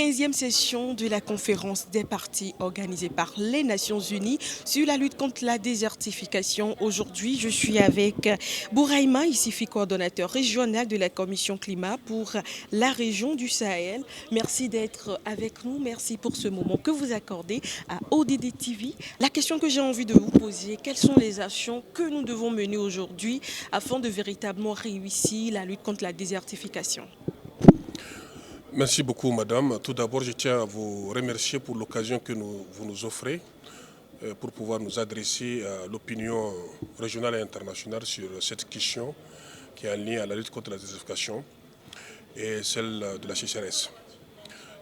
15e session de la conférence des partis organisée par les Nations Unies sur la lutte contre la désertification. Aujourd'hui, je suis avec Bouraïma Issifi, coordonnateur régional de la Commission Climat pour la région du Sahel. Merci d'être avec nous. Merci pour ce moment que vous accordez à ODD TV. La question que j'ai envie de vous poser, quelles sont les actions que nous devons mener aujourd'hui afin de véritablement réussir la lutte contre la désertification? Merci beaucoup, madame. Tout d'abord, je tiens à vous remercier pour l'occasion que vous nous offrez pour pouvoir nous adresser à l'opinion régionale et internationale sur cette question qui est en lien à la lutte contre la désertification et celle de la sécheresse.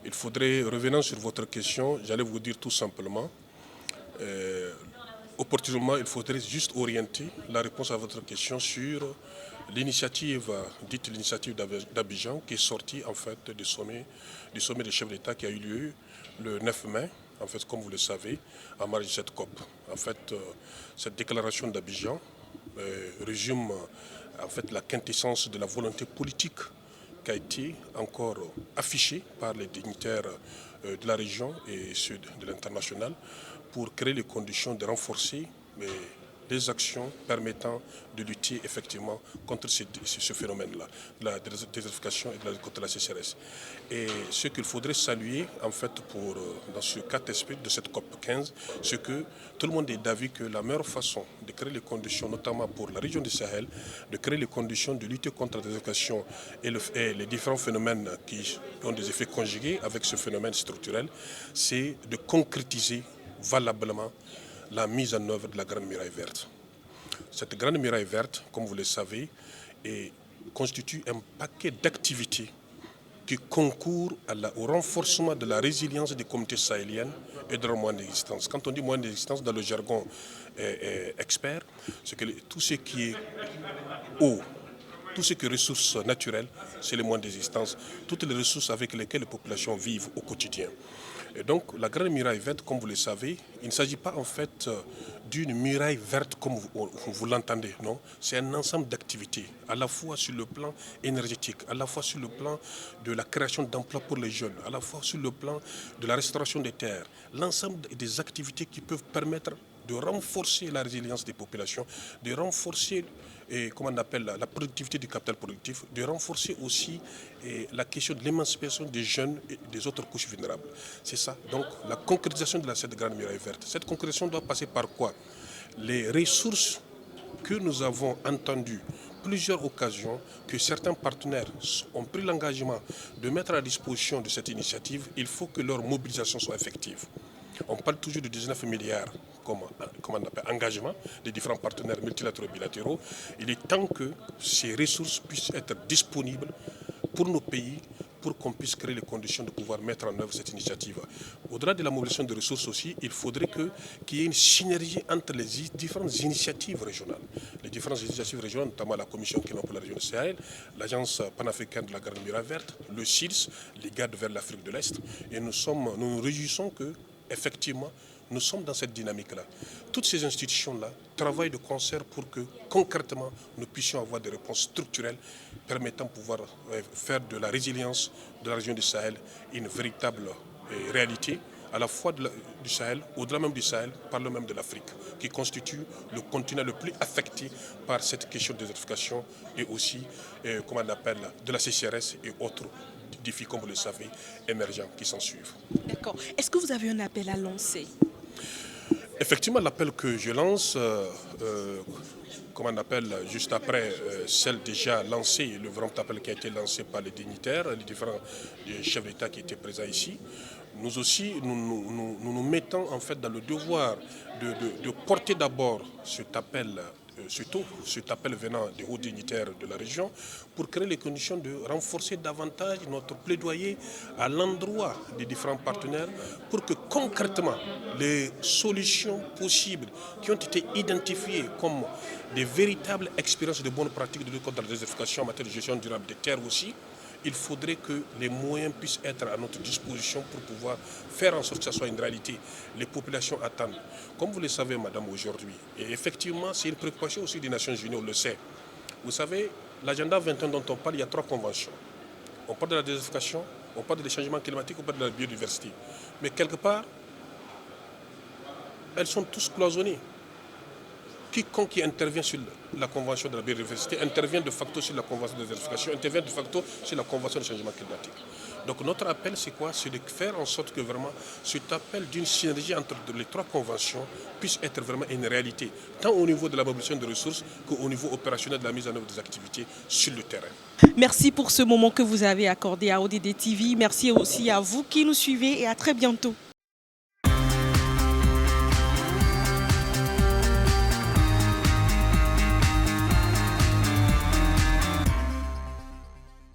Il faudrait, revenant sur votre question, j'allais vous dire tout simplement, opportunément, il faudrait juste orienter la réponse à votre question sur l'initiative, dite l'initiative d'Abidjan, qui est sortie en fait du sommet des chefs d'État qui a eu lieu le 9 mai, en fait, comme vous le savez, en marge de cette COP. En fait, cette déclaration d'Abidjan résume en fait la quintessence de la volonté politique qui a été encore affichée par les dignitaires de la région et ceux de l'international pour créer les conditions de renforcer les actions permettant de lutter effectivement contre ce phénomène-là, de la désertification et de la lutte contre la sécheresse. Et ce qu'il faudrait saluer, en fait, dans ce cas d'esprit de cette COP 15, c'est que tout le monde est d'avis que la meilleure façon de créer les conditions, notamment pour la région du Sahel, de créer les conditions de lutter contre la désertification et les différents phénomènes qui ont des effets conjugués avec ce phénomène structurel, c'est de concrétiser valablement la mise en œuvre de la Grande Muraille Verte. Cette Grande Muraille Verte, comme vous le savez, constitue un paquet d'activités qui concourent au renforcement de la résilience des communautés sahéliennes et de leur moyen d'existence. Quand on dit moyen d'existence dans le jargon expert, c'est que tout ce qui est eau, tout ce qui est ressources naturelles, c'est les moyens d'existence, toutes les ressources avec lesquelles les populations vivent au quotidien. Et donc, la Grande Muraille Verte, comme vous le savez, il ne s'agit pas en fait d'une muraille verte comme vous l'entendez, non. C'est un ensemble d'activités, à la fois sur le plan énergétique, à la fois sur le plan de la création d'emplois pour les jeunes, à la fois sur le plan de la restauration des terres, l'ensemble des activités qui peuvent permettre de renforcer la résilience des populations, de renforcer la productivité du capital productif, de renforcer aussi la question de l'émancipation des jeunes et des autres couches vulnérables. C'est ça, donc la concrétisation de cette Grande Muraille Verte. Cette concrétisation doit passer par quoi? Les ressources que nous avons entendues plusieurs occasions, que certains partenaires ont pris l'engagement de mettre à la disposition de cette initiative, il faut que leur mobilisation soit effective. On parle toujours de 19 milliards comme engagement des différents partenaires multilatéraux et bilatéraux. Il est temps que ces ressources puissent être disponibles pour nos pays, pour qu'on puisse créer les conditions de pouvoir mettre en œuvre cette initiative. Au-delà de la mobilisation de ressources aussi, il faudrait qu'il y ait une synergie entre les différentes initiatives régionales. Les différentes initiatives régionales, notamment la Commission climat pour la région du Sahel, l'Agence panafricaine de la Grande Muraille Verte, le CILS, les gardes vers l'Afrique de l'Est. Et nous nous réjouissons que effectivement, nous sommes dans cette dynamique-là. Toutes ces institutions-là travaillent de concert pour que, concrètement, nous puissions avoir des réponses structurelles permettant de pouvoir faire de la résilience de la région du Sahel une véritable réalité, à la fois du Sahel, au-delà même du Sahel, par-delà même de l'Afrique, qui constitue le continent le plus affecté par cette question de désertification et aussi, de la sécheresse et autres défis, comme vous le savez, émergents qui s'en suivent. D'accord. Est-ce que vous avez un appel à lancer? Effectivement, l'appel que je lance, juste après celle déjà lancée, le grand appel qui a été lancé par les dignitaires, les différents chefs d'État qui étaient présents ici, nous aussi, nous mettons en fait dans le devoir de porter d'abord cet appel venant des hauts dignitaires de la région pour créer les conditions de renforcer davantage notre plaidoyer à l'endroit des différents partenaires pour que concrètement les solutions possibles qui ont été identifiées comme des véritables expériences de bonnes pratiques de lutte contre la désertification en matière de gestion durable des terres aussi, il faudrait que les moyens puissent être à notre disposition pour pouvoir faire en sorte que ça soit une réalité. Les populations attendent. Comme vous le savez, madame, aujourd'hui, et effectivement, c'est une préoccupation aussi des Nations Unies, on le sait. Vous savez, l'agenda 21 dont on parle, il y a 3 conventions. On parle de la désertification, on parle des changements climatiques, on parle de la biodiversité. Mais quelque part, elles sont tous cloisonnées. Quiconque qui intervient sur la Convention de la biodiversité intervient de facto sur la Convention de la désertification, intervient de facto sur la Convention du changement climatique. Donc notre appel, c'est quoi? C'est de faire en sorte que vraiment cet appel d'une synergie entre les trois conventions puisse être vraiment une réalité, tant au niveau de la mobilisation de ressources qu'au niveau opérationnel de la mise en œuvre des activités sur le terrain. Merci pour ce moment que vous avez accordé à ODD TV. Merci aussi à vous qui nous suivez et à très bientôt.